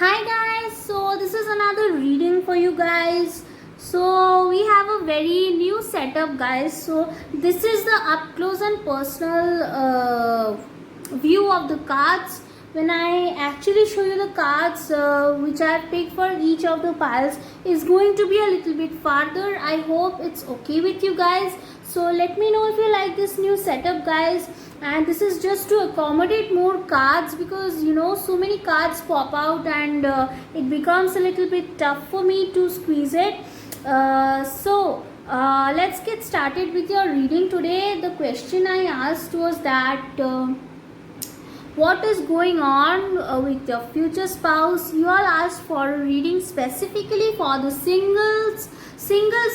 Hi guys, so this is another reading for you guys. So we have a very new setup guys. So this is the up close and personal view of the cards. When I actually show you the cards which I have picked for each of the piles is going to be a little bit farther. I hope it's okay with you guys. So let me know if you like this new setup guys, and this is just to accommodate more cards because so many cards pop out and it becomes a little bit tough for me to squeeze it. Let's get started with your reading today. The question I asked was that what is going on with your future spouse. You all asked for a reading specifically for the singles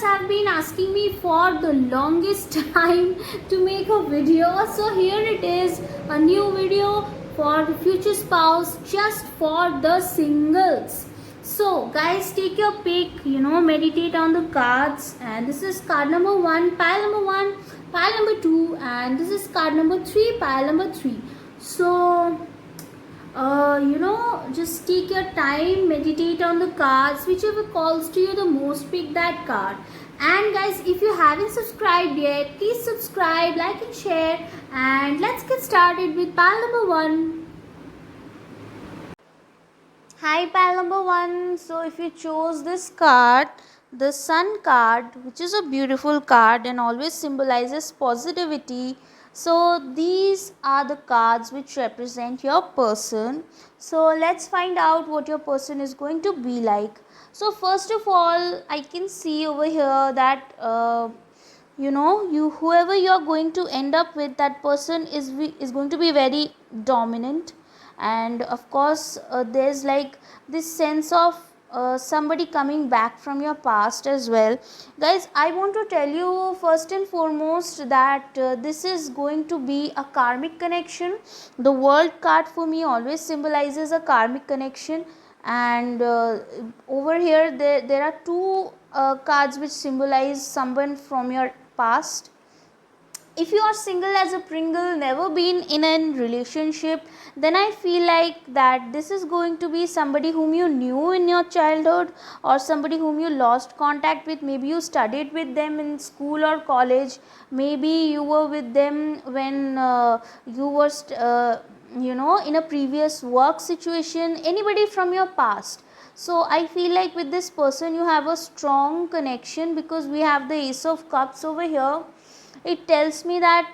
have been asking me for the longest time to make a video, so here it is, a new video for the future spouse just for the singles. So guys, take your pick, meditate on the cards, and this is card number 1, pile number 1, pile number 2, and this is card number 3, pile number 3. So just take your time, meditate on the cards, whichever calls to you the most, pick that card. And guys, if you haven't subscribed yet, please subscribe, like and share, and let's get started with pile number 1. Hi pile number 1. So if you chose this card, the Sun card, which is a beautiful card and always symbolizes positivity, so these are the cards which represent your person. So let's find out what your person is going to be like. So first of all, I can see over here that whoever you are going to end up with, that person is going to be very dominant, and of course there's like this sense of somebody coming back from your past as well. Guys, I want to tell you first and foremost that this is going to be a karmic connection. The World card for me always symbolizes a karmic connection, and over here there are two cards which symbolize someone from your past. If you are single as a Pringle, never been in a relationship, then I feel like that this is going to be somebody whom you knew in your childhood, or somebody whom you lost contact with. Maybe you studied with them in school or college, maybe you were with them when you were in a previous work situation, anybody from your past. So I feel like with this person you have a strong connection, because we have the Ace of Cups over here. It tells me that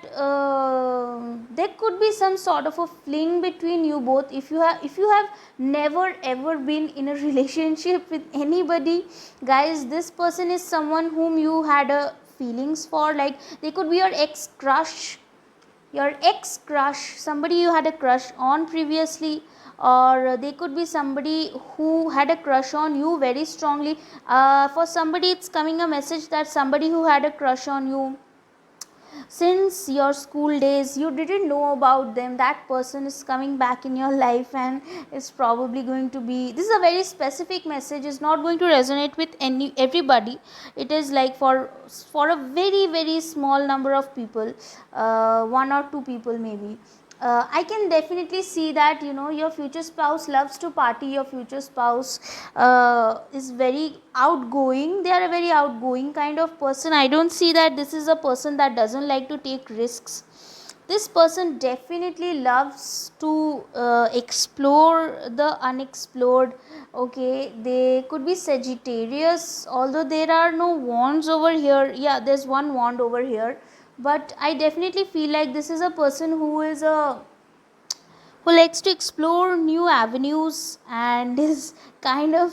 there could be some sort of a fling between you both. If you have never ever been in a relationship with anybody, guys, this person is someone whom you had a feelings for. Like, they could be your ex crush, somebody you had a crush on previously, or they could be somebody who had a crush on you very strongly. For somebody, it's coming a message that somebody who had a crush on you since your school days, you didn't know about them, that person is coming back in your life, and it's probably going to be, this is a very specific message, is not going to resonate with everybody. It is like for a very very small number of people, 1 or 2 people maybe. I can definitely see that your future spouse loves to party. Your future spouse is very outgoing. They are a very outgoing kind of person. I don't see that this is a person that doesn't like to take risks. This person definitely loves to explore the unexplored. Okay, they could be Sagittarius, although there are no wands over here. Yeah, there's one wand over here, but I definitely feel like this is a person who likes to explore new avenues and is kind of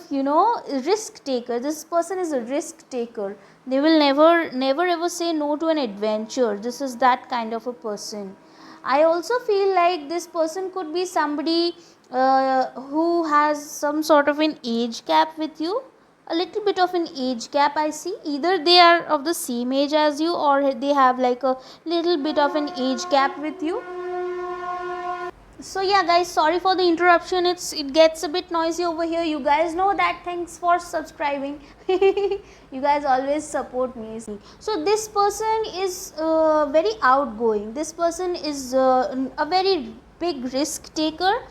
risk taker. This person is a risk taker. They will never ever say no to an adventure. This is that kind of a person. I also feel like this person could be somebody who has some sort of an age gap with you. A little bit of an age gap I see. Either they are of the same age as you, or they have like a little bit of an age gap with you. So yeah guys, sorry for the interruption. It gets a bit noisy over here. You guys know that. Thanks for subscribing. You guys always support me. So this person is very outgoing. This person is a very big risk taker.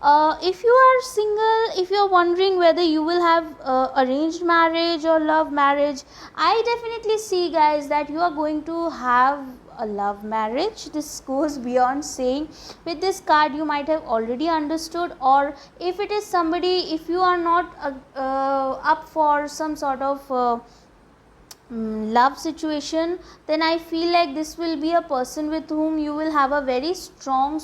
If you are single, if you are wondering whether you will have arranged marriage or love marriage, I definitely see, guys, that you are going to have a love marriage. This goes beyond saying. With this card you might have already understood, or if it is somebody, if you are not up for some sort of love situation, then I feel like this will be a person with whom you will have a very strong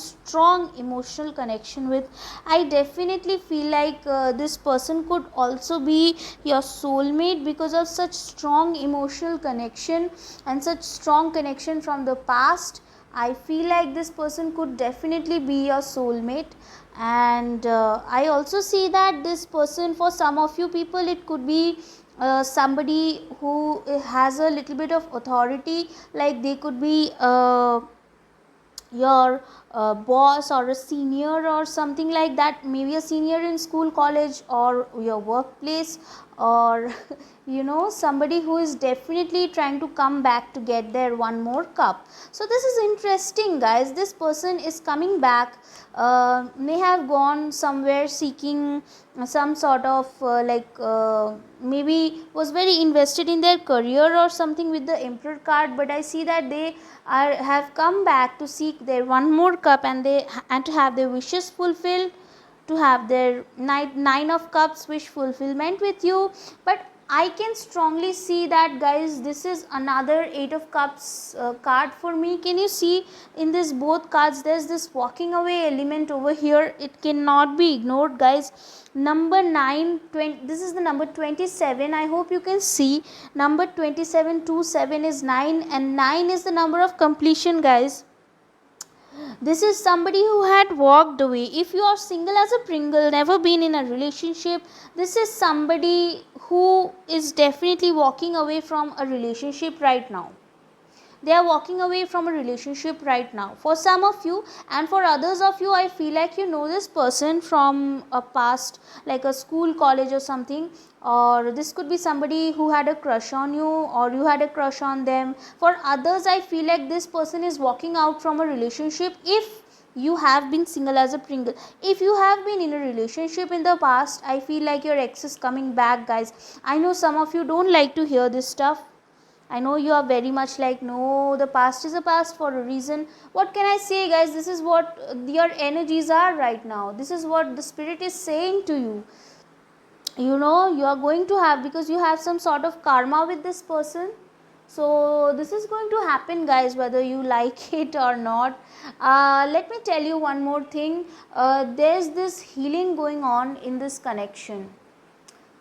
emotional connection with. I definitely feel like this person could also be your soulmate because of such strong emotional connection and such strong connection from the past. I feel like this person could definitely be your soulmate. And I also see that this person, for some of you people, it could be somebody who has a little bit of authority, like they could be your boss or a senior or something like that, maybe a senior in school, college, or your workplace, or somebody who is definitely trying to come back to get their one more cup. So this is interesting, guys. This person is coming back, may have gone somewhere seeking some sort of maybe was very invested in their career or something with the Emperor card, but I see that they have come back to seek their one more cup, and to have their wishes fulfilled, to have their nine of cups wish fulfillment with you. But I can strongly see that, guys, this is another eight of cups card for me. Can you see in this both cards there's this walking away element over here? It cannot be ignored, guys. Number 9, 20, this is the number 27. I hope you can see number 27, 27 is 9, and 9 is the number of completion, guys. This is somebody who had walked away. If you are single as a Pringle, never been in a relationship, this is somebody who is definitely walking away from a relationship right now. They are walking away from a relationship right now, for some of you. And for others of you, I feel like you know this person from a past, like a school, college or something, or this could be somebody who had a crush on you, or you had a crush on them. For others, I feel like this person is walking out from a relationship. If you have been single as a Pringle, if you have been in a relationship in the past, I feel like your ex is coming back, guys. I know some of you don't like to hear this stuff. I know you are very much like, no, the past is a past for a reason. What can I say, guys? This is what your energies are right now. This is what the spirit is saying to you. You are going to have, because you have some sort of karma with this person. So this is going to happen, guys, whether you like it or not. Let me tell you one more thing. There's this healing going on in this connection.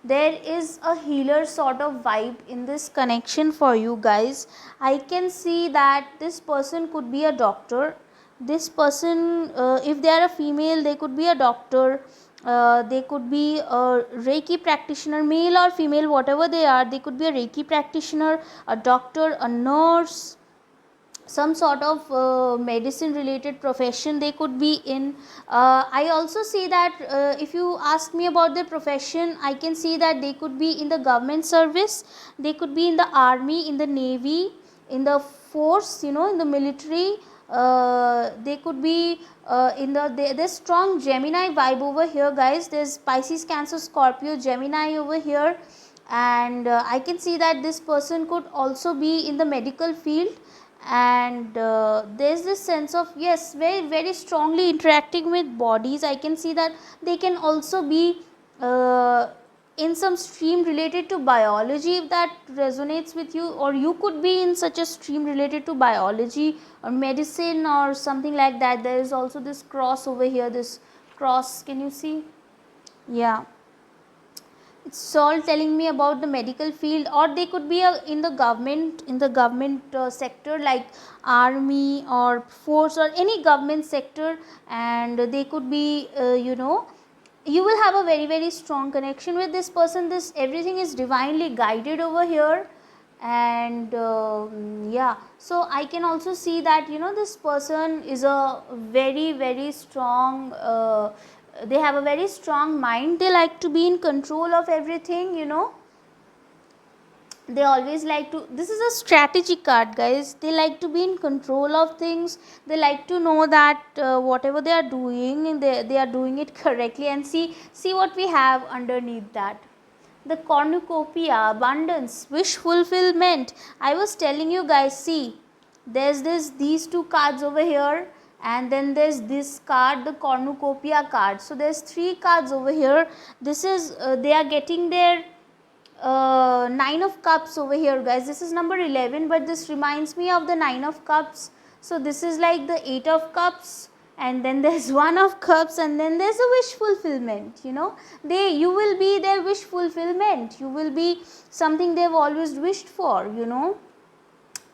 There is a healer sort of vibe in this connection for you, guys. I can see that this person could be a doctor. This person, if they are a female, they could be a doctor. They could be a Reiki practitioner, male or female, whatever they are. They could be a Reiki practitioner, a doctor, a nurse, some sort of medicine related profession they could be in. I also see that if you ask me about their profession, I can see that they could be in the government service, they could be in the army, in the navy, in the force, in the military. They could be in there's strong Gemini vibe over here, guys. There's Pisces, Cancer, Scorpio, Gemini over here. And I can see that this person could also be in the medical field. And there's this sense of, yes, very very strongly interacting with bodies. I can see that they can also be in some stream related to biology, if that resonates with you, or you could be in such a stream related to biology or medicine or something like that. There is also this cross over here, this cross, can you see? Yeah, it's all telling me about the medical field, or they could be in the government sector, like army or force or any government sector. And they could be you will have a very very strong connection with this person. This everything is divinely guided over here. And yeah, so I can also see that this person is a very very strong they have a very strong mind. They like to be in control of everything. they always like to, this is a strategy card, guys. They like to be in control of things. They like to know that whatever they are doing, they are doing it correctly. And see what we have underneath that, the cornucopia, abundance, wish fulfillment. I was telling you guys, see, there's these two cards over here, and then there's this card, the cornucopia card. So there's three cards over here. This is they are getting their nine of cups over here, guys. This is number 11, but this reminds me of the nine of cups. So this is like the eight of cups, and then there's one of cups, and then there's a wish fulfillment. You know, you will be their wish fulfillment. You will be something they've always wished for, you know.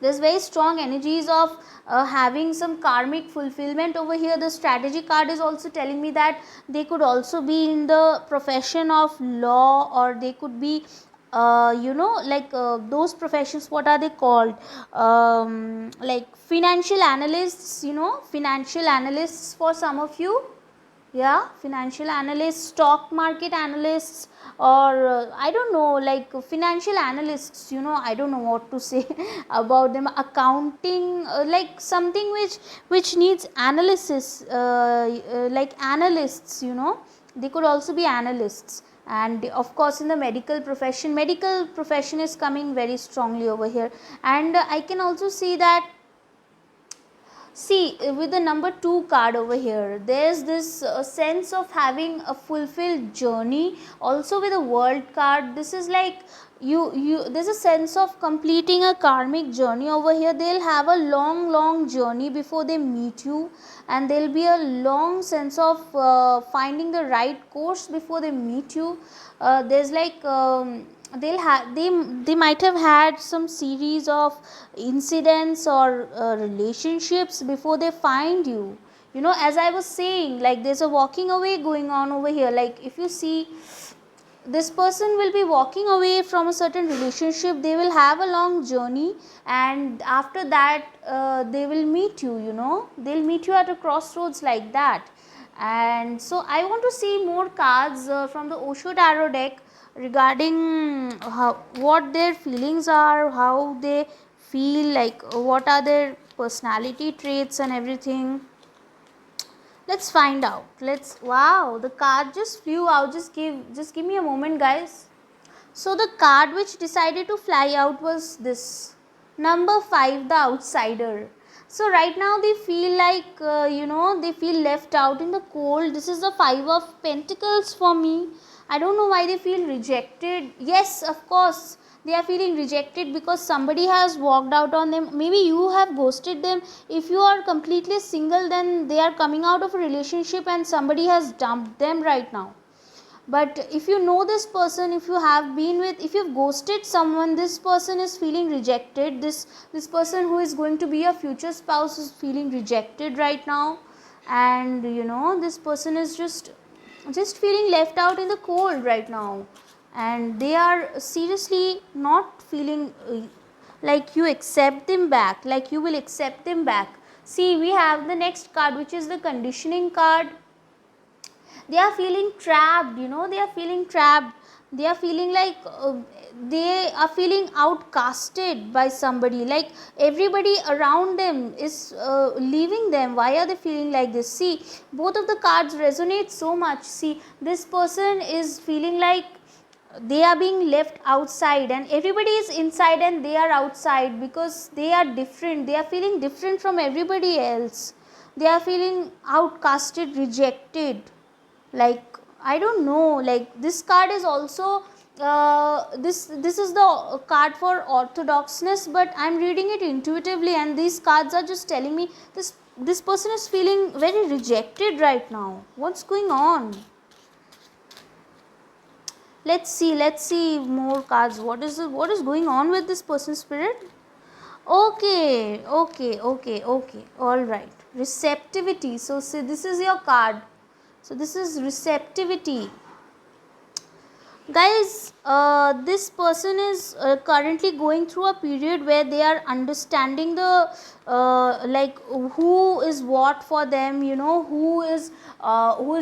There's very strong energies of having some karmic fulfillment over here. The strategy card is also telling me that they could also be in the profession of law, or they could be you know, like those professions, what are they called, like financial analysts, you know, financial analysts for some of you. Yeah, financial analysts, stock market analysts, or I don't know, like financial analysts, you know, I don't know what to say about them. Accounting, like something which needs analysis, like analysts, you know, they could also be analysts. And of course in the medical profession is coming very strongly over here. And I can also see that, see, with the number 2 card over here, there's this sense of having a fulfilled journey. Also with the world card, this is like you there's a sense of completing a karmic journey over here. They'll have a long journey before they meet you, and there'll be a long sense of finding the right course before they meet you. There's like they might have had some series of incidents or relationships before they find you. You know, as I was saying, like there's a walking away going on over here. Like if you see, this person will be walking away from a certain relationship. They will have a long journey, and after that they will meet you. You know, they'll meet you at a crossroads like that. And so I want to see more cards from the Osho Tarot deck regarding what their feelings are, how they feel, like what are their personality traits and everything. Let's find out. Wow, the card just flew out. Just give me a moment, guys. So the card which decided to fly out was this number 5, the outsider. So right now they feel like you know, they feel left out in the cold. This is the 5 of Pentacles for me. I don't know why they feel rejected. Yes, of course they are feeling rejected because somebody has walked out on them. Maybe you have ghosted them. If you are completely single, then they are coming out of a relationship and somebody has dumped them right now. But if you know this person, if you have been with, if you've ghosted someone, this person is feeling rejected. This person who is going to be your future spouse is feeling rejected right now. And you know, this person is just feeling left out in the cold right now, and they are seriously not feeling like you accept them back, like you will accept them back. See, we have the next card, which is the conditioning card. They are feeling trapped, you know, they are feeling trapped. They are feeling like they are feeling outcasted by somebody, like everybody around them is leaving them. Why are they feeling like this? See, both of the cards resonate so much. See, this person is feeling like they are being left outside, and everybody is inside and they are outside because they are different. They are feeling different from everybody else. They are feeling outcasted, rejected. Like I don't know, like this card is also this is the card for orthodoxness, but I'm reading it intuitively, and these cards are just telling me this person is feeling very rejected right now. What's going on? Let's see more cards. What is going on with this person's spirit? Okay, all right. Receptivity. So see, this is your card. So this is receptivity. Guys, this person is currently going through a period where they are understanding the like who is what for them, you know, who is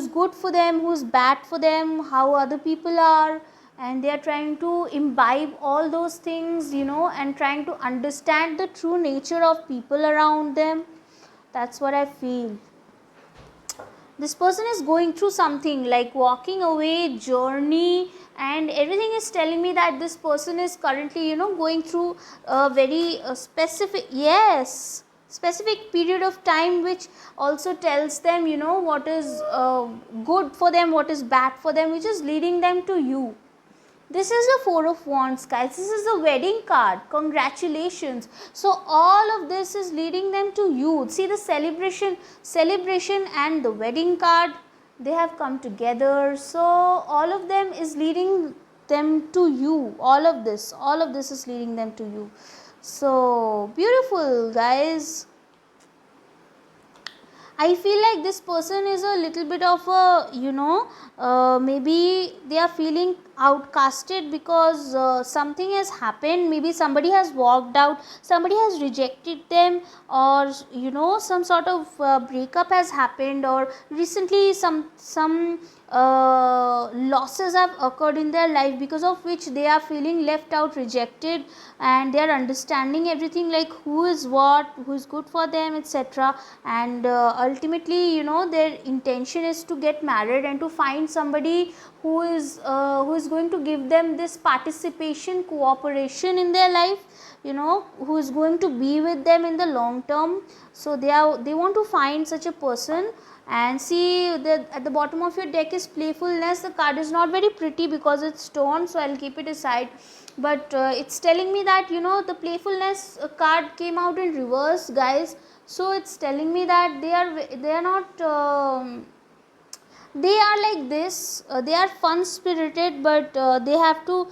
good for them, who is bad for them, how other people are. and they are trying to imbibe all those things, and trying to understand the true nature of people around them. That's what I feel. This person is going through something like walking away journey, and everything is telling me that this person is currently going through a very specific period of time, which also tells them what is good for them, what is bad for them, which is leading them to you. This is the Four of Wands, guys. This is the wedding card. Congratulations. So all of this is leading them to you. See the celebration and the wedding card, they have come together. So all of them is leading them to you. All of this is leading them to you. So beautiful, guys. I feel like this person is a little bit of a, maybe they are feeling outcasted because something has happened. Maybe somebody has walked out, somebody has rejected them, or some sort of breakup has happened, or recently some losses have occurred in their life, because of which they are feeling left out, rejected, and they are understanding everything, like who is what, who is good for them, etc. And ultimately their intention is to get married and to find somebody who is going to give them this participation, cooperation in their life, who is going to be with them in the long term. So they want to find such a person. And see that at the bottom of your deck is playfulness. The card is not very pretty because it's torn, so I'll keep it aside, but it's telling me that the playfulness card came out in reverse, guys. So it's telling me that they are not they are like this, they are fun spirited, but they have to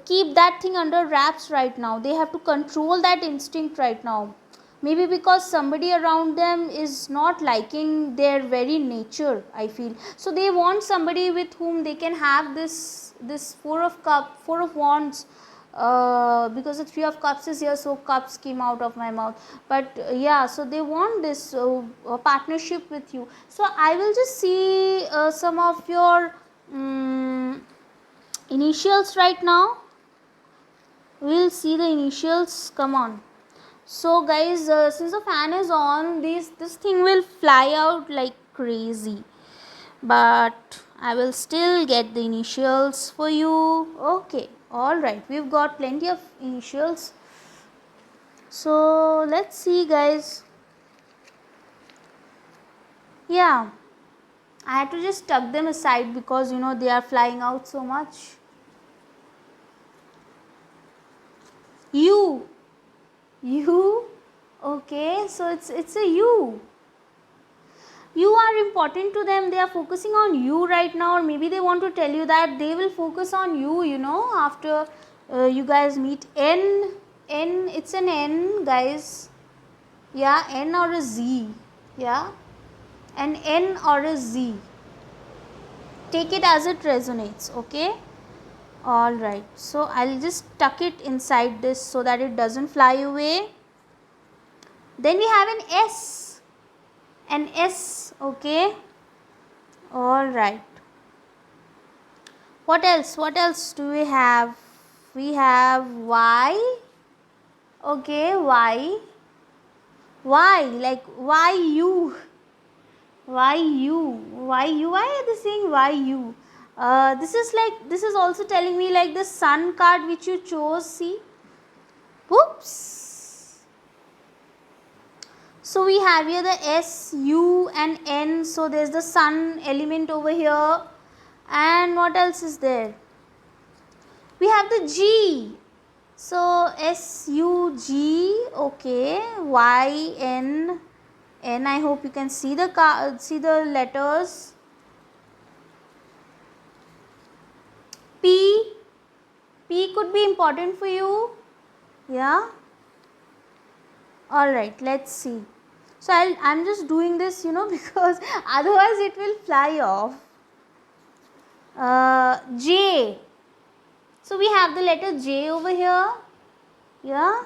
keep that thing under wraps right now. They have to control that instinct right now, maybe because somebody around them is not liking their very nature, I feel. So they want somebody with whom they can have this four of wands, because the Three of Cups is here, so cups came out of my mouth. But yeah, so they want this partnership with you. So I will just see some of your initials right now. We'll see the initials. Come on. So guys, since the fan is on, this thing will fly out like crazy, but I will still get the initials for you. Okay, all right, we've got plenty of initials. So let's see, guys. Yeah, I had to just tuck them aside because they are flying out so much. You, okay, so it's a you are important to them. They are focusing on you right now, or maybe they want to tell you that they will focus on you after you guys meet. N, it's an N, guys. Yeah, N or a Z. Yeah, an N or a Z. Take it as it resonates. Okay, all right, so I'll just tuck it inside this so that it doesn't fly away. Then we have an S. Okay, all right. What else do we have? We have Y. Okay, Y, like why you, why are they saying why you? This is also telling me like the sun card which you chose. See, whoops. So we have here the S, U and N. So there's the sun element over here. And what else is there? We have the G. So S, U, G. Okay, Y, N, N. I hope you can see the letters. P. P could be important for you. Yeah. All right, let's see. So I'm just doing this, because otherwise it will fly off. J. So we have the letter J over here. Yeah.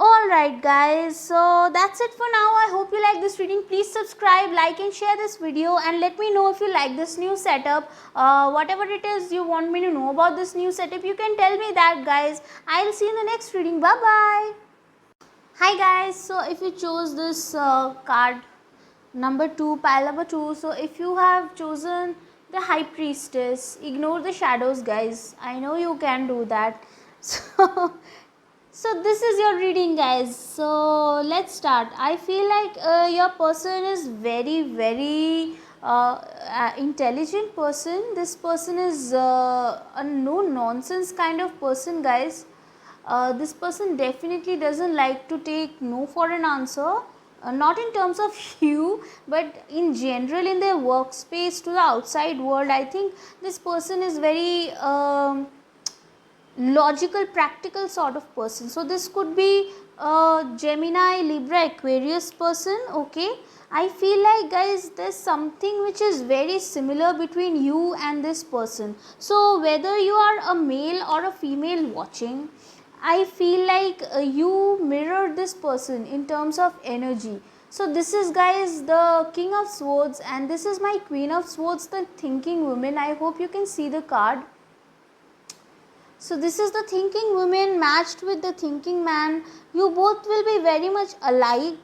Alright guys, so that's it for now. I hope you like this reading. Please subscribe, like and share this video, and let me know if you like this new setup. Whatever it is you want me to know about this new setup, you can tell me that guys. I'll see you in the next reading. Bye bye. Hi guys, so if you chose this card number 2, pile number 2, so if you have chosen the High Priestess, ignore the shadows guys. I know you can do that. So this is your reading guys. So let's start. I feel like your person is very intelligent person. This person is a no nonsense kind of person guys. This person definitely doesn't like to take no for an answer. Not in terms of you, but in general in their workspace to the outside world. I think this person is very logical, practical sort of person. So this could be a Gemini, Libra, Aquarius person. Okay, I feel like guys there's something which is very similar between you and this person. So whether you are a male or a female watching, I feel like you mirror this person in terms of energy. So this is guys the King of Swords, and this is my Queen of Swords, the thinking woman. I hope you can see the card. So this is the thinking woman matched with the thinking man. You both will be very much alike.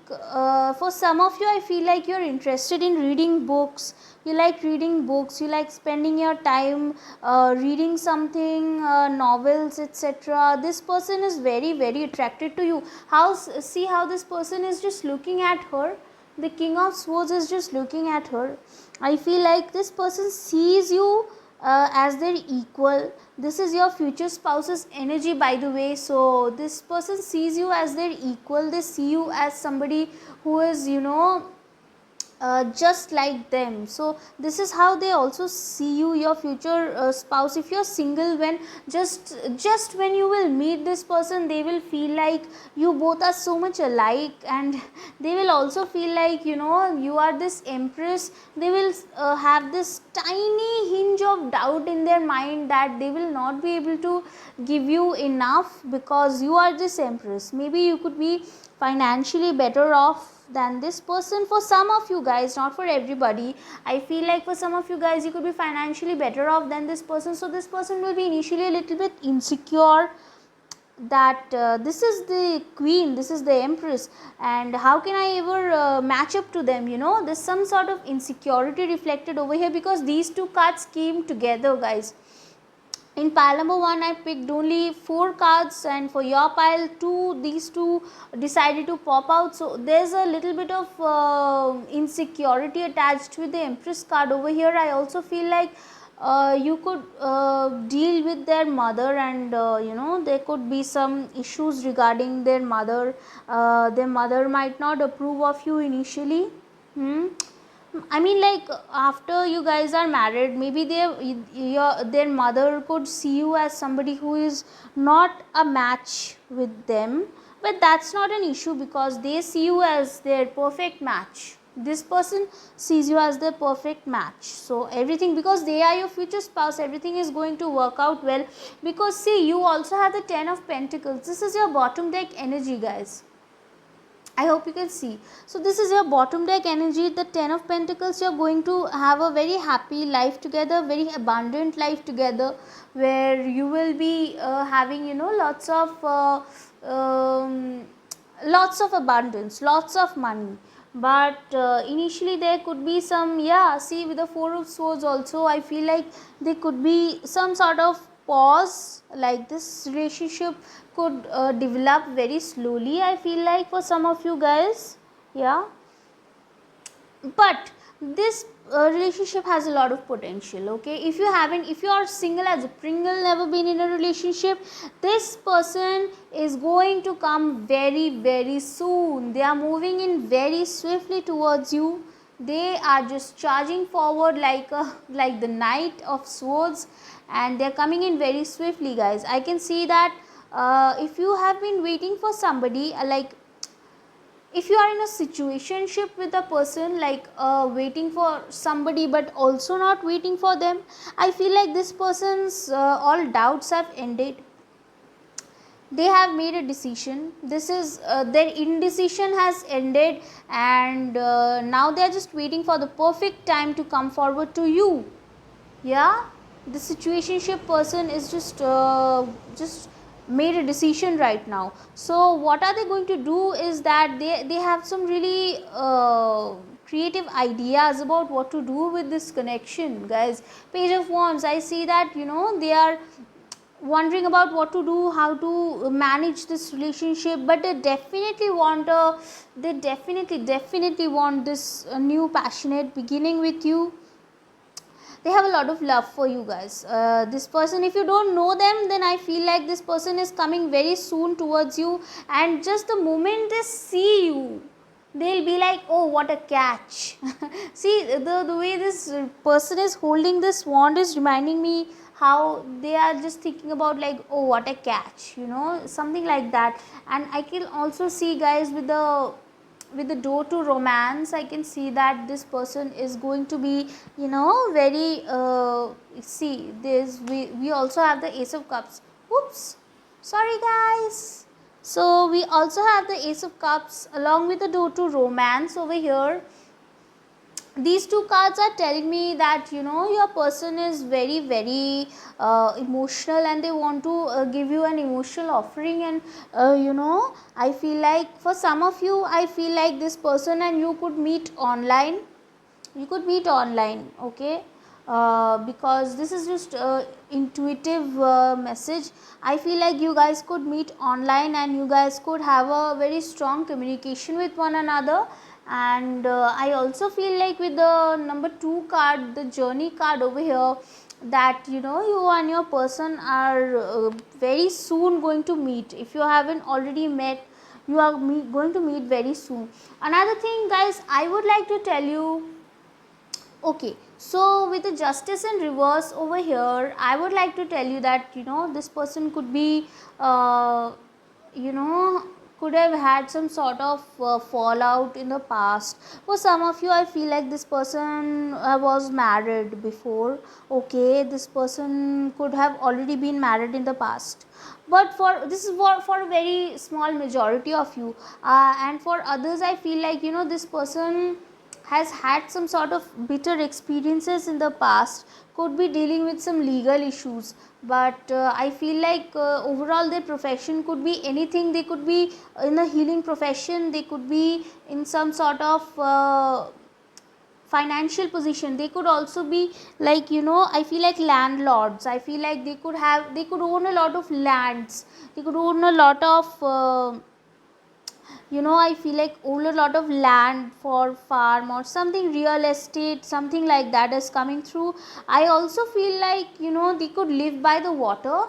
For some of you, I feel like you're interested in reading books. You like reading books. You like spending your time reading something, novels, etc. This person is very attracted to you. See how this person is just looking at her. The King of Swords is just looking at her. I feel like this person sees you as their equal. This is your future spouse's energy by the way. So this person sees you as their equal. They see you as somebody who is just like them. So this is how they also see you, your future spouse. If you're single, when just when you will meet this person, they will feel like you both are so much alike, and they will also feel like you are this empress. They will have this tiny hinge of doubt in their mind that they will not be able to give you enough because you are this empress. Maybe you could be financially better off than this person. For some of you guys, not for everybody. I feel like for some of you guys, you could be financially better off than this person. So this person will be initially a little bit insecure that this is the queen, this is the empress, and how can I ever match up to them. There's some sort of insecurity reflected over here because these two cards came together guys. In pile number 1, I picked only 4 cards, and for your pile 2, these two decided to pop out. So there's a little bit of insecurity attached with the Empress card over here. I also feel like you could deal with their mother, and there could be some issues regarding their mother. Their mother might not approve of you initially. I mean, like after you guys are married, maybe their mother could see you as somebody who is not a match with them, but that's not an issue because they see you as their perfect match. This person sees you as their perfect match. So everything, because they are your future spouse, everything is going to work out well. Because see, you also have the 10 of Pentacles. This is your bottom deck energy guys. I hope you can see. So this is your bottom deck energy, the 10 of Pentacles. You're going to have a very happy life together, very abundant life together, where you will be having lots of abundance, lots of money. But initially there could be some, see with the 4 of Swords also, I feel like there could be some sort of pause, like this relationship could develop very slowly, I feel like, for some of you guys. But this relationship has a lot of potential. Okay, if you are single as a Pringle, never been in a relationship, this person is going to come very soon. They are moving in very swiftly towards you. They are just charging forward like the Knight of Swords, and they're coming in very swiftly guys. I can see that if you have been waiting for somebody, like if you are in a situationship with a person, like waiting for somebody but also not waiting for them, I feel like this person's all doubts have ended. they have made a decision. This is their indecision has ended, and now they are just waiting for the perfect time to come forward to you. Yeah, the situationship person is just made a decision right now. So what are they going to do is that they have some really creative ideas about what to do with this connection, guys. Page of Wands, I see that they are wondering about what to do, how to manage this relationship, but they definitely want this new passionate beginning with you. They have a lot of love for you, guys. This person, if you don't know them, then I feel like this person is coming very soon towards you, and just the moment they see you, they'll be like, oh, what a catch. See, the way this person is holding this wand is reminding me how they are just thinking about, like, oh, what a catch, something like that. And I can also see, guys, with the door to romance, I can see that this person is going to be very see this, we also have the Ace of Cups. Oops, sorry, guys. So we also have the Ace of Cups along with the door to romance over here. These two cards are telling me that your person is very emotional, and they want to give you an emotional offering. And I feel like for some of you, I feel like this person and you could meet online. Okay, because this is just intuitive message. I feel like you guys could meet online, and you guys could have a very strong communication with one another. And I also feel like with the number 2 card, the journey card over here, that you and your person are very soon going to meet. If you haven't already met, you are going to meet very soon. Another thing, guys, I would like to tell you. Okay, so with the Justice in reverse over here, I would like to tell you that this person could be you know could have had some sort of fallout in the past. For some of you, I feel like this person was married before. Okay, this person could have already been married in the past, but this is for a very small majority of you. And for others, I feel like this person has had some sort of bitter experiences in the past, could be dealing with some legal issues. But I feel like overall their profession could be anything. They could be in a healing profession, they could be in some sort of financial position, they could also be like I feel like landlords. I feel like they could own a lot of lands, they could own a lot of I feel like own a lot of land for farm or something, real estate, something like that is coming through. I also feel like they could live by the water.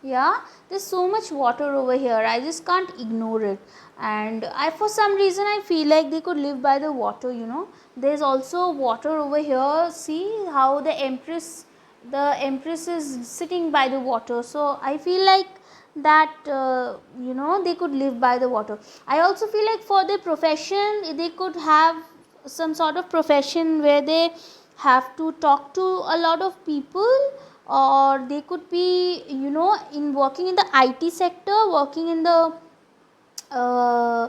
Yeah, there's so much water over here, I just can't ignore it. And I, for some reason, I feel like they could live by the water. There's also water over here. See how the empress is sitting by the water. So I feel like that they could live by the water. I also feel like for their profession, they could have some sort of profession where they have to talk to a lot of people, or they could be in working in the IT sector, working in the uh,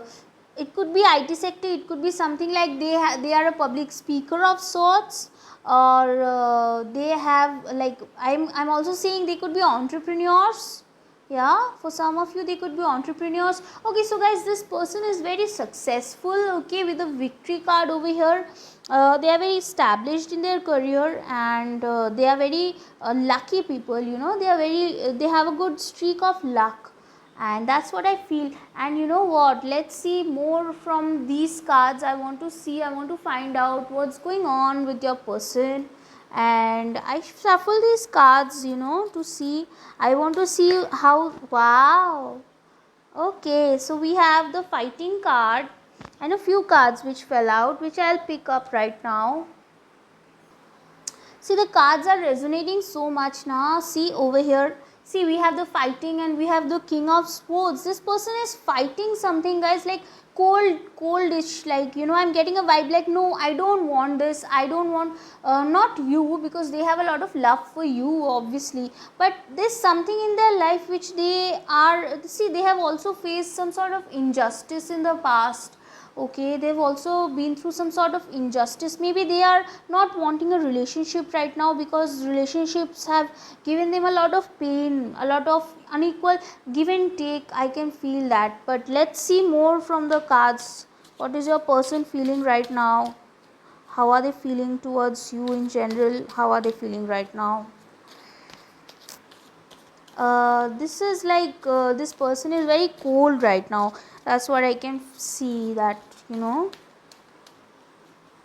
it could be IT sector, it could be something like they are a public speaker of sorts, or they have, like, I'm also saying they could be entrepreneurs. Yeah, for some of you, they could be entrepreneurs. Okay, so guys, this person is very successful. Okay, with the victory card over here, they are very established in their career, and they are very lucky people. They have a good streak of luck, and that's what I feel. And you know what, let's see more from these cards. I want to find out what's going on with your person. And I shuffle these cards to see. I want to see how. Wow. Okay, so we have the fighting card and a few cards which fell out, which I'll pick up right now. See, the cards are resonating so much now. See over here, See, we have the fighting and we have the king of swords. This person is fighting something, guys, like coldish, like, you know, I'm getting a vibe like, no, I don't want this, I don't want, not you, because they have a lot of love for you, obviously, but there's something in their life which they are, see, they have also faced some sort of injustice in the past. Okay, they've also been through some sort of injustice. Maybe they are not wanting a relationship right now because relationships have given them a lot of pain, a lot of unequal give and take. I can feel that. But let's see more from the cards. What is your person feeling right now? How are they feeling towards you in general? How are they feeling right now? This is like, this person is very cold right now. That's what I can see, that, you know,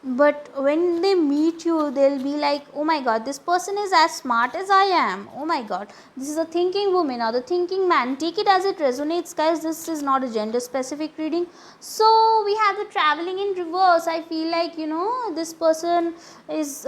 but when they meet you, they'll be like, oh my god, this person is as smart as I am. Oh my god, this is a thinking woman or the thinking man. Take it as it resonates, guys. This is not a gender specific reading. So we have the traveling in reverse. I feel like, you know, this person is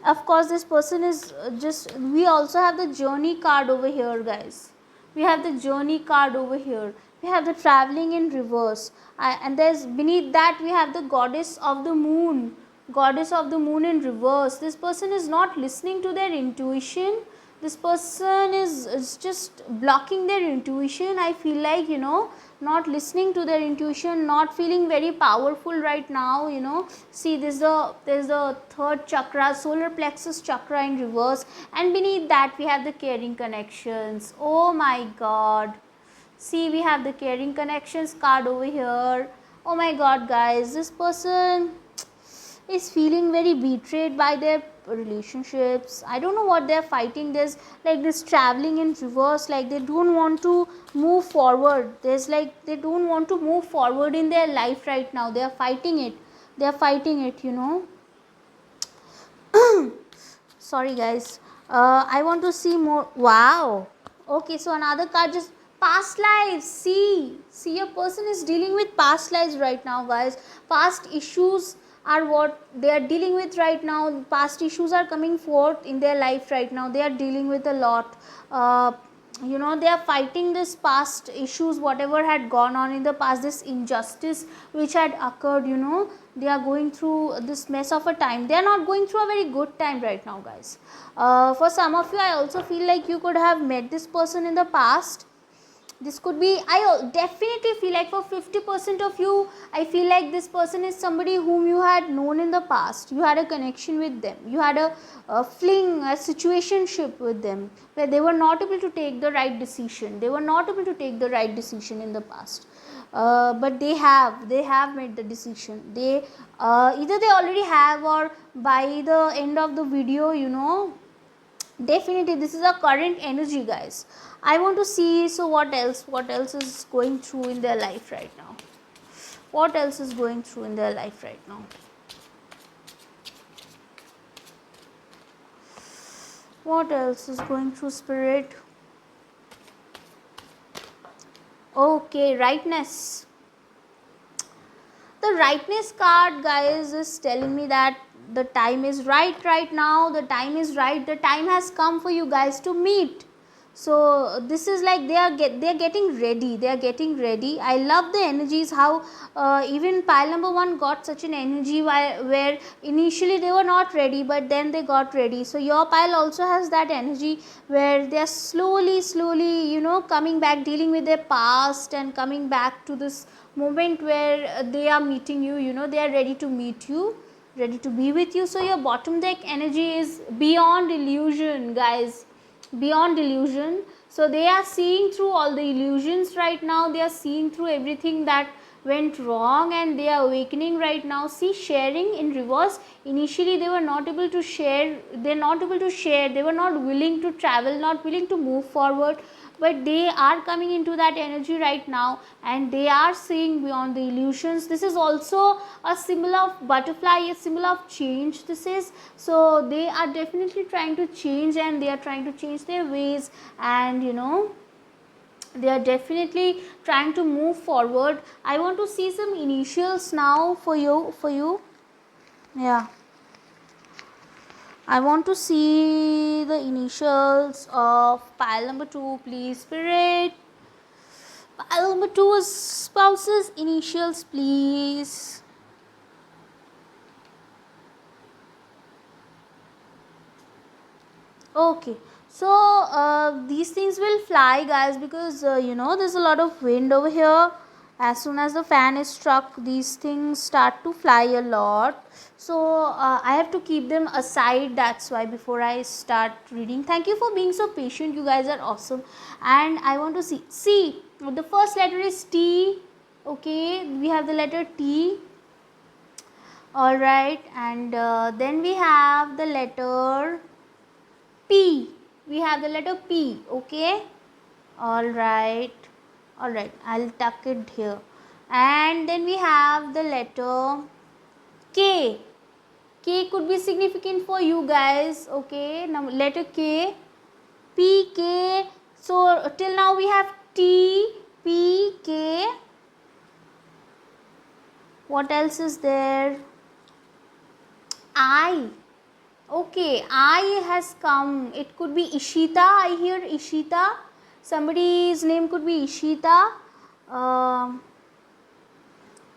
of course this person is just, we also have the journey card over here, guys. We have the journey card over here. We have the traveling in reverse, and there's beneath that we have the goddess of the moon. Goddess of the moon in reverse. This person is not listening to their intuition. This person is just blocking their intuition. I feel like, you know, not listening to their intuition, not feeling very powerful right now, you know. See, there's the third chakra, solar plexus chakra in reverse, and beneath that we have the caring connections. Oh my god. See, we have the caring connections card over here. Oh my god, guys, this person is feeling very betrayed by their relationships. I don't know what they're fighting. There's like this traveling in reverse, like they don't want to move forward. There's like they don't want to move forward in their life right now. They are fighting it. They are fighting it, you know. Sorry, guys. I want to see more. Wow. Okay, so another card, just past lives. See, your person is dealing with past lives right now, guys. Past issues are what they are dealing with right now. Past issues are coming forth in their life right now. They are dealing with a lot. You know, they are fighting this past issues, whatever had gone on in the past, this injustice which had occurred, you know. They are going through this mess of a time. They are not going through a very good time right now, guys. For some of you, I also feel like you could have met this person in the past. This could be, I definitely feel like for 50% of you, I feel like this person is somebody whom you had known in the past. You had a connection with them. You had a fling, a situationship with them, where they were not able to take the right decision. They were not able to take the right decision in the past. But they have made the decision. They either they already have, or by the end of the video, you know, definitely this is a current energy, guys. I want to see, so what else is going through in their life right now? What else is going through in their life right now? What else is going through, spirit? Okay, rightness. The rightness card, guys, is telling me that the time is right now. The time is right. The time has come for you guys to meet. So this is like they are getting ready. They are getting ready. I love the energies, how even pile number 1 got such an energy where initially they were not ready, but then they got ready. So your pile also has that energy where they are slowly, you know, coming back, dealing with their past and coming back to this moment where they are meeting you. You know, they are ready to meet you, ready to be with you. So your bottom deck energy is beyond illusion, guys. Beyond illusion. So they are seeing through all the illusions right now. They are seeing through everything that went wrong, and they are awakening right now. See, sharing in reverse. Initially they were not able to share. They are not able to share. They were not willing to travel, not willing to move forward, but they are coming into that energy right now, and they are seeing beyond the illusions. This is also a symbol of butterfly, a symbol of change. This is, so they are definitely trying to change, and they are trying to change their ways, and you know, they are definitely trying to move forward. I want to see some initials now for you. Yeah, I want to see the initials of pile number 2, please, spirit. Pile number 2 is spouse's initials, please. Okay, so these things will fly, guys, because there's a lot of wind over here. As soon as the fan is struck, these things start to fly a lot. So I have to keep them aside, that's why, before I start reading. Thank you for being so patient, you guys are awesome. And I want to see the first letter is T. Okay, we have the letter T. All right, and then we have the letter P. We have the letter P. Okay, all right, I'll tuck it here. And then we have the letter K. K could be significant for you guys. Okay, now letter K, P, K. So till now we have T, P, K. What else is there? I. Okay, I has come. It could be Ishita. I hear Ishita. Somebody's name could be Ishita.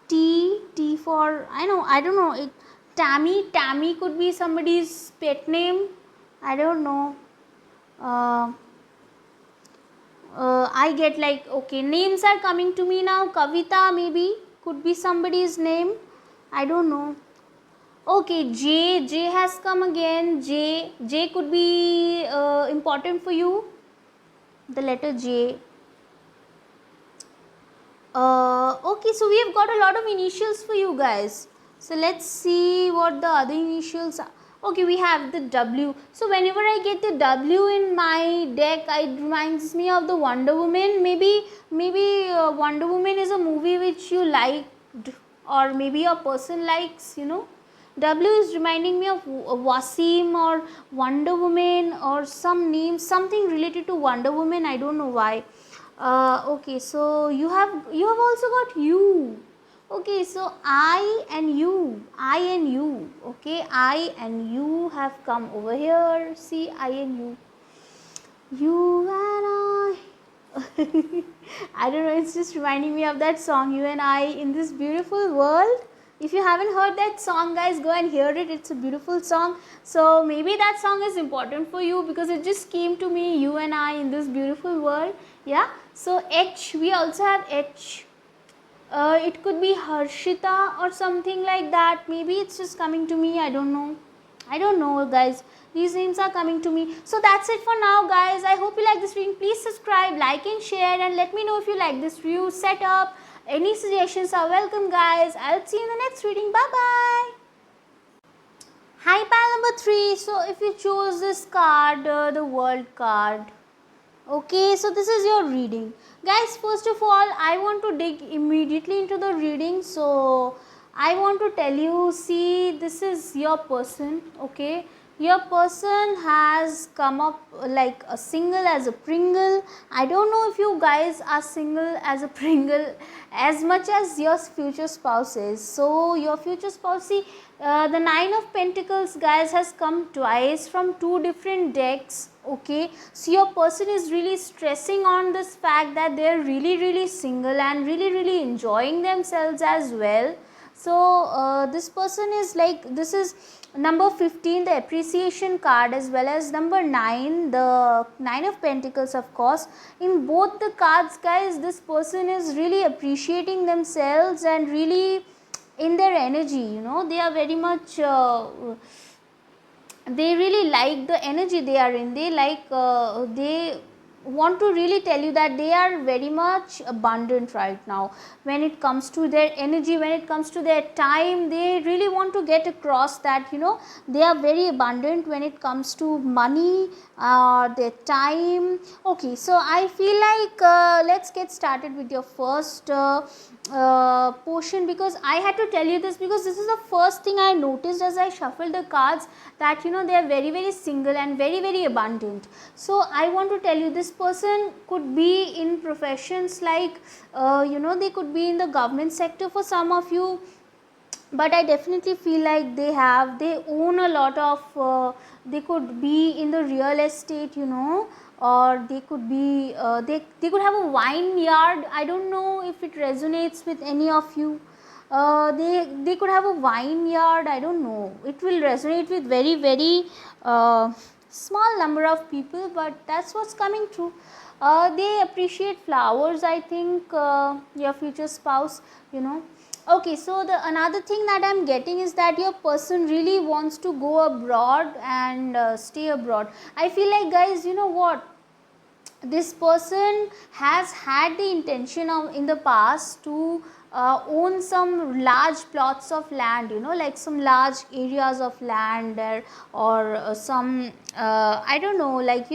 T for, I don't know. Tammy could be somebody's pet name. I don't know. I get like, okay, names are coming to me now. Kavita maybe could be somebody's name. I don't know. Okay, J has come again. J could be important for you. The letter J. Okay, so we have got a lot of initials for you guys. So let's see what the other initials are. Okay, we have the W. So whenever I get the W in my deck, it reminds me of the Wonder Woman. Maybe Wonder Woman is a movie which you liked, or maybe a person likes, W is reminding me of Wasim or Wonder Woman or some name, something related to Wonder Woman. I don't know why. Okay, so you have also got U. Okay, so I and you. Okay, I and you have come over here. See, I and you. You and I. I don't know, it's just reminding me of that song, You and I in This Beautiful World. If you haven't heard that song, guys, go and hear it. It's a beautiful song. So maybe that song is important for you because it just came to me, You and I in This Beautiful World. Yeah. So H, we also have H. It could be Harshita or something like that. Maybe it's just coming to me. I don't know, guys. These names are coming to me. So that's it for now, guys. I hope you like this reading. Please subscribe, like and share, and let me know if you like this view setup. Any suggestions are welcome, guys. I'll see you in the next reading. Bye bye. Hi, pile number 3. So if you choose this card, the world card. Okay, so this is your reading, guys. First of all, I want to dig immediately into the reading. So I want to tell you, see, this is your person. Okay, your person has come up like a single as a Pringle. I don't know if you guys are single as a Pringle as much as your future spouse is. So your future spouse, see, the 9 of Pentacles, guys, has come twice from 2 different decks. Okay, so your person is really stressing on this fact that they are really single and really enjoying themselves as well. So this person is like, this is number 15, the appreciation card, as well as number 9, the 9 of Pentacles, of course. In both the cards, guys, this person is really appreciating themselves and really in their energy. They are very much they really like the energy they are in. They like they want to really tell you that they are very much abundant right now when it comes to their energy, when it comes to their time. They really want to get across that they are very abundant when it comes to money, their time. Okay, so I feel like let's get started with your first portion, because I had to tell you this because this is the first thing I noticed as I shuffled the cards, that they are very single and very abundant. So I want to tell you, this person could be in professions like they could be in the government sector for some of you. but I definitely feel like they own a lot of they could be in the real estate, or they could be they could have a vineyard. I don't know if it resonates with any of you. They could have a vineyard. I don't know, it will resonate with very uh, small number of people, but that's what's coming true. They appreciate flowers, I think, your future spouse, Okay, so the another thing that I'm getting is that your person really wants to go abroad and stay abroad. I feel like, guys, you know what, this person has had the intention of in the past to own some large plots of land, like some large areas of land there, or some I don't know, like,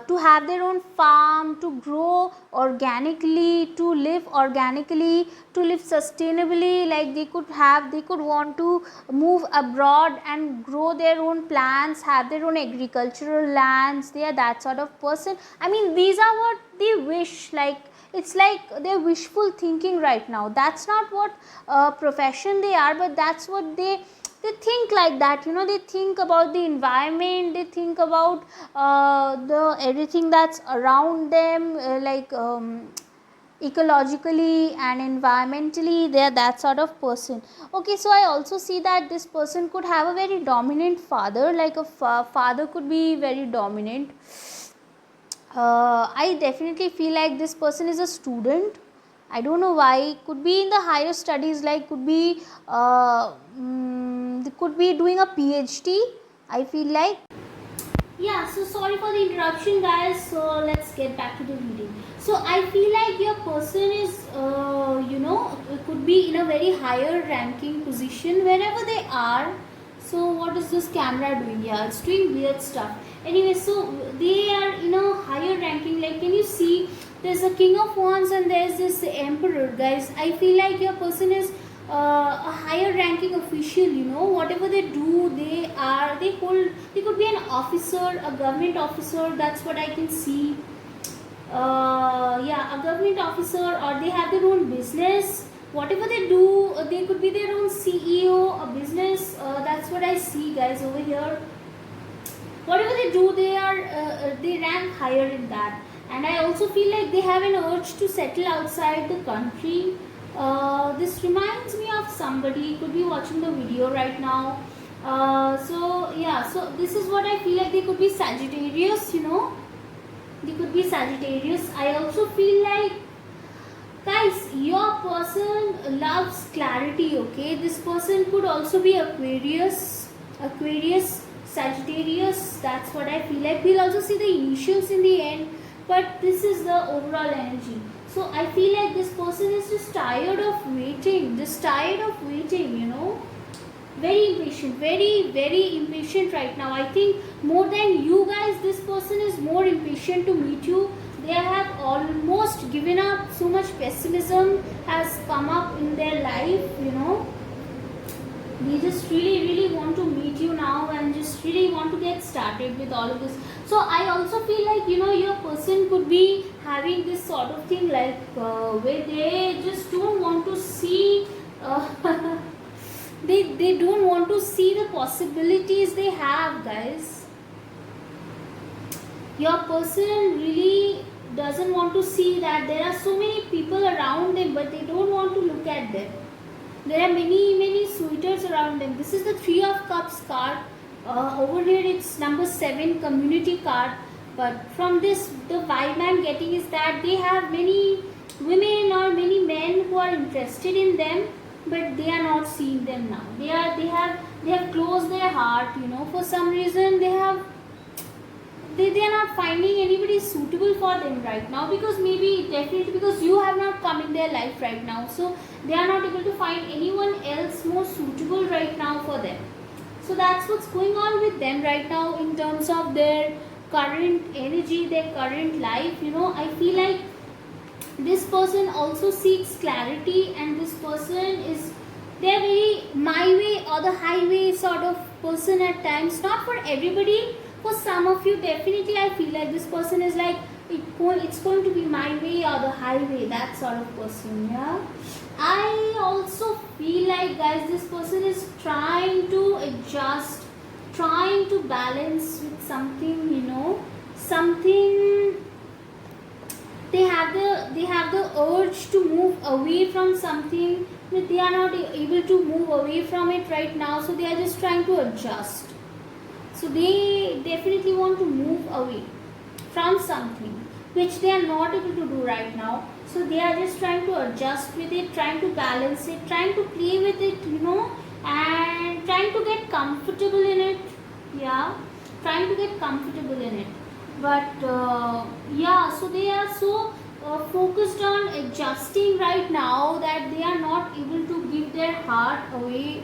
to have their own farm, to grow organically, to live organically, to live sustainably. Like they could want to move abroad and grow their own plants, have their own agricultural lands. They are that sort of person. I mean, these are what they wish. Like, it's like they're wishful thinking right now. That's not what profession they are, but that's what they think like that, they think about the environment, they think about the everything that's around them, like ecologically and environmentally. They are that sort of person. Okay, so I also see that this person could have a very dominant father, like a father could be very dominant. I definitely feel like this person is a student. I don't know why. Could be in the higher studies, like could be doing a PhD, I feel like. Yeah, so sorry for the interruption, guys. So let's get back to the reading. So I feel like your person is could be in a very higher ranking position wherever they are. So what is this camera doing? Yeah, it's doing weird stuff. Anyway, so they are in a higher ranking. Like, can you see there's a king of wands and there's this emperor, guys? I feel like your person is a higher ranking official, whatever they do, they could be an officer, a government officer. That's what I can see. Yeah, a government officer, or they have their own business. Whatever they do, they could be their own CEO, a business. That's what I see, guys, over here. Whatever they do, they rank higher in that. And I also feel like they have an urge to settle outside the country. This reminds me of somebody, could be watching the video right now. So yeah, so this is what I feel like. They could be Sagittarius, they could be Sagittarius. I also feel like, guys, your person loves clarity. Okay, this person could also be Aquarius, Sagittarius. That's what I feel like. We'll also see the initials in the end, but this is the overall energy. So I feel like this person is just tired of waiting, very impatient, very impatient right now. I think more than you guys, this person is more impatient to meet you. They have almost given up. So much pessimism has come up in their life. They just really want to meet you now and just really want to get started with all of this. So I also feel like, your person could be having this sort of thing, like where they just don't want to see they don't want to see the possibilities they have, guys. Your person really doesn't want to see that there are so many people around them, but they don't want to look at them. There are many suitors around them. This is the 3 of Cups card. Over here it's number 7, community card. But from this, the vibe I'm getting is that they have many women or many men who are interested in them, but they are not seeing them now. They have closed their heart. For some reason they are not finding anybody suitable for them right now, because definitely because you have not come in their life right now. So they are not able to find anyone else more suitable right now for them. So that's what's going on with them right now in terms of their current energy, their current life. I feel like this person also seeks clarity, and this person is, they're very my way or the highway sort of person at times. Not for everybody. For some of you, definitely I feel like this person is like, it's going to be my way or the highway, that sort of person. Yeah. I also feel like, guys, this person is trying to adjust, trying to balance with something, something. They have the urge to move away from something, but they are not able to move away from it right now, so they are just trying to adjust. So they definitely want to move away from something which they are not able to do right now. So they are just trying to adjust with it, trying to balance it, trying to play with it, and trying to get comfortable in it. Yeah, trying to get comfortable in it. But yeah, so they are so focused on adjusting right now that they are not able to give their heart away.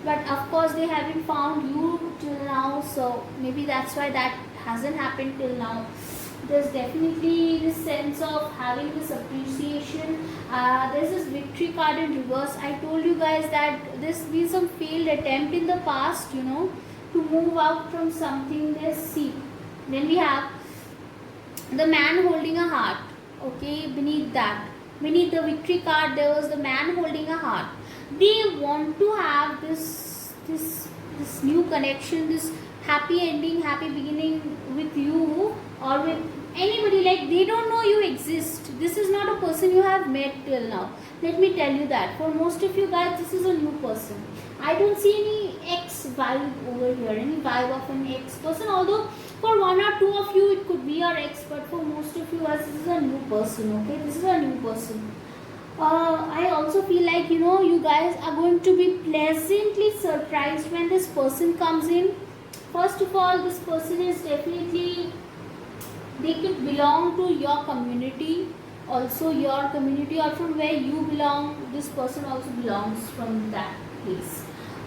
But of course they haven't found you till now, so maybe that's why that hasn't happened till now. There's definitely this sense of having this appreciation. There's this victory card in reverse. I told you guys that this been some failed attempt in the past, to move out from something. There's see, then we have the man holding a heart. Okay, beneath the victory card, there was the man holding a heart. They want to have this new connection, this happy ending, happy beginning with you or with anybody. Like, they don't know you exist. This is not a person you have met till now. Let me tell you that for most of you guys, this is a new person. I don't see any ex vibe over here, any vibe of an ex person, although for one or two of you it could be your ex, but for most of you guys, this is a new person. Okay, this is a new person. I also feel like, you guys are going to be pleasantly surprised when this person comes in. First of all, this person is definitely, they could belong to your community, also your community, or from where you belong, this person also belongs from that place.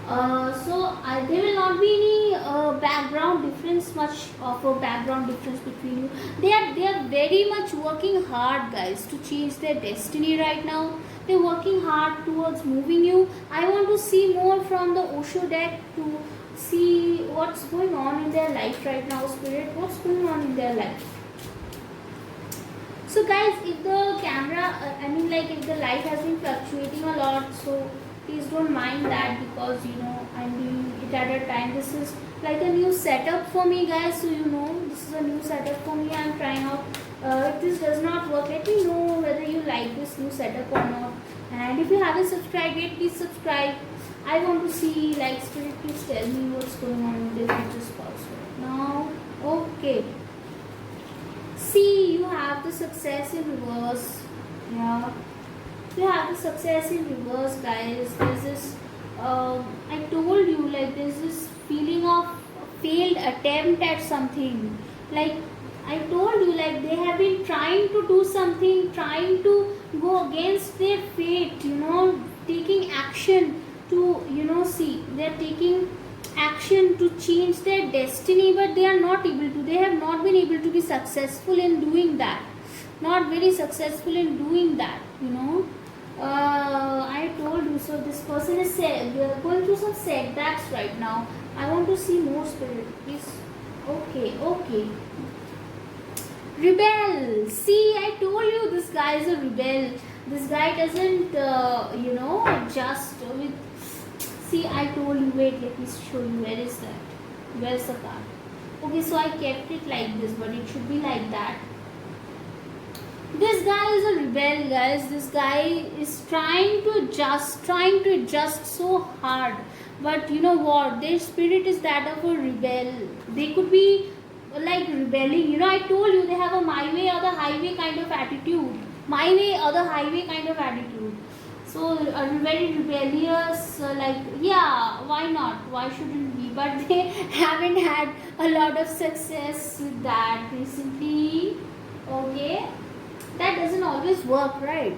So there will not be any background difference, much of a background difference between you. They are very much working hard, guys, to change their destiny right now. They're working hard towards moving you. I want to see more from the Osho deck to see what's going on in their life right now, spirit. What's going on in their life? So guys, if the camera, if the light has been fluctuating a lot, so please don't mind that, because I'm doing it at a time. This is like a new setup for me, guys, so this is a new setup for me. I'm trying out. If this does not work, let me know whether you like this new setup or not. And if you haven't subscribed yet, please subscribe. I want to see, like, spirit, please tell me what's going on in the future spouse right now. Okay, see, you have the success in reverse. Yeah, you have the success in reverse, guys. There's this I told you, like, there's this feeling of failed attempt at something. Like, I told you, like, they have been trying to do something, trying to go against their fate, taking action to, see, they're taking action to change their destiny, but they are not able to. They have not been able to be successful in doing that. Not very successful in doing that, I told you. So this person is going through some setbacks right now. I want to see more, spirit, please. Okay. Rebel. See, I told you, this guy is a rebel. This guy doesn't adjust with. See, I told you. Wait, let me show you. Where is that? Where's the card? Okay, so I kept it like this, but it should be like that. This guy is a rebel, guys. This guy is trying to adjust so hard. But you know what? Their spirit is that of a rebel. They could be like rebelling. I told you, they have a my way or the highway kind of attitude. My way or the highway kind of attitude. So very rebellious, yeah, why not? Why shouldn't we? But they haven't had a lot of success with that recently. Okay, that doesn't always work, right?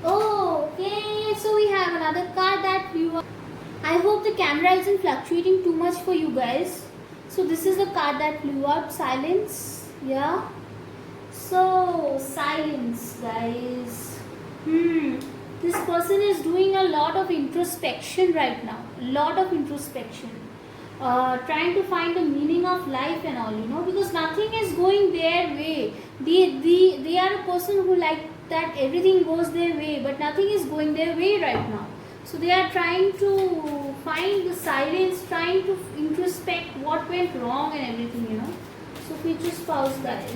Okay, so we have another card that you. I hope the camera isn't fluctuating too much for you guys. So this is the card that flew up. Silence. Yeah. So silence, guys. This person is doing a lot of introspection right now. A lot of introspection. Trying to find the meaning of life and all, because nothing is going their way. They are a person who that everything goes their way, but nothing is going their way right now. So they are trying to find the silence, trying to introspect what went wrong and everything. So future spouse guys,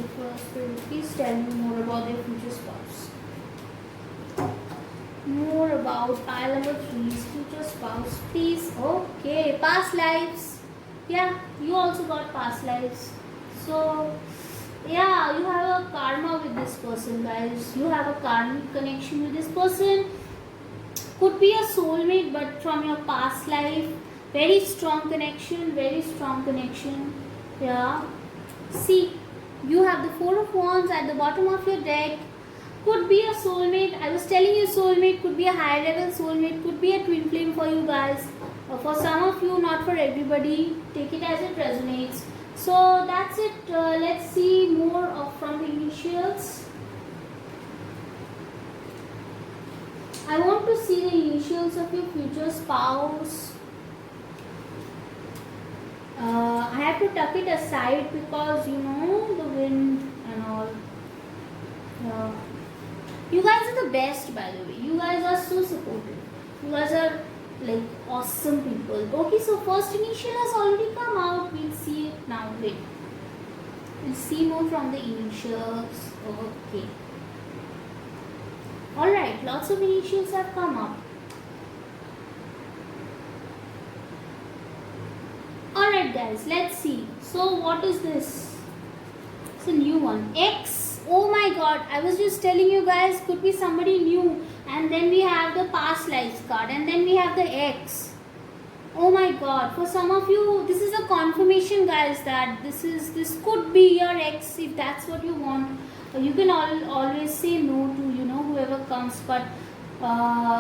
please tell me more about their future spouse. More about pile number 3's future spouse, please. Okay, past lives. Yeah, you also got past lives. So yeah, you have a karma with this person, guys. You have a karmic connection with this person. Could be a soulmate, but from your past life. Very strong connection, very strong connection. Yeah. See, you have the 4 of Wands at the bottom of your deck. Could be a soulmate. I was telling you, soulmate could be a high level soulmate, could be a twin flame for you guys. For some of you, not for everybody. Take it as it resonates. So that's it. Let's see more from the initials. I want to see the initials of your future spouse. I have to tuck it aside because the wind and all. You guys are the best, by the way. You guys are so supportive. You guys are like awesome people. Okay, so first initial has already come out. We'll see it now. Wait. We'll see more from the initials. Okay. Alright, lots of initials have come up. Alright guys, let's see. So what is this? It's a new one. X. Oh my god, I was just telling you guys, could be somebody new. And then we have the past lives card. And then we have the X. Oh my god, for some of you, this is a confirmation guys that this could be your ex if that's what you want. You can always say no to whoever comes, but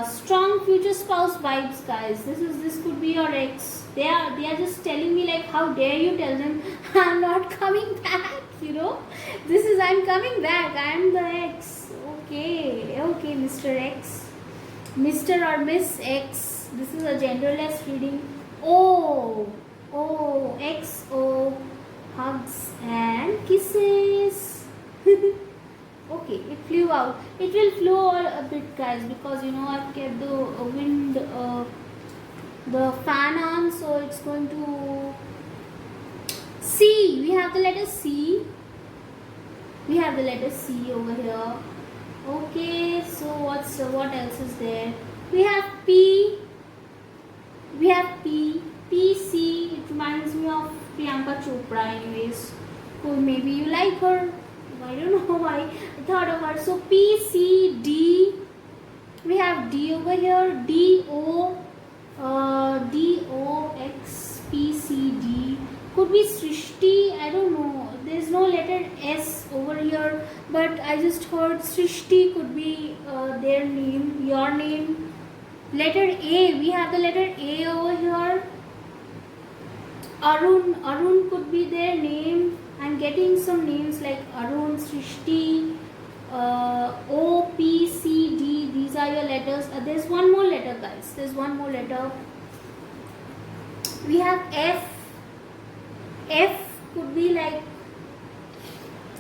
strong future spouse vibes guys. This could be your ex. They are just telling me like, how dare you tell them I'm not coming back, I'm coming back, I'm the ex. Okay, Mr. X, Mr. or Miss X. This is a genderless reading. Oh, XO, hugs and kisses. Okay, it flew out. It will flow a bit guys because I've kept the wind, the fan on, so it's going to. C. We have the letter C. We have the letter C over here. Okay, so what else is there? We have P. We have P. PC. It reminds me of Priyanka Chopra anyways. Cool, maybe you like her. I don't know why I thought of her. So P, C, D. We have D over here. D, O, X, P, C, D. Could be Srishti. I don't know. There's no letter S over here. But I just heard Srishti could be their name, your name. Letter A. We have the letter A over here. Arun could be their name. I'm getting some names like Arun, Srishti, O, P, C, D. These are your letters. There's one more letter, guys. There's one more letter. We have F. F could be like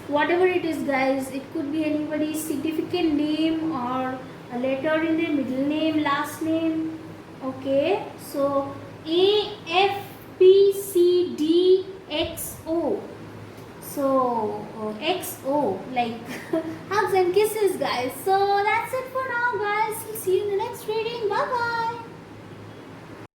whatever it is, guys. It could be anybody's significant name or a letter in their middle name, last name. Okay. So A, F, P, C, D, X, O. So XO, like hugs and kisses guys. So that's it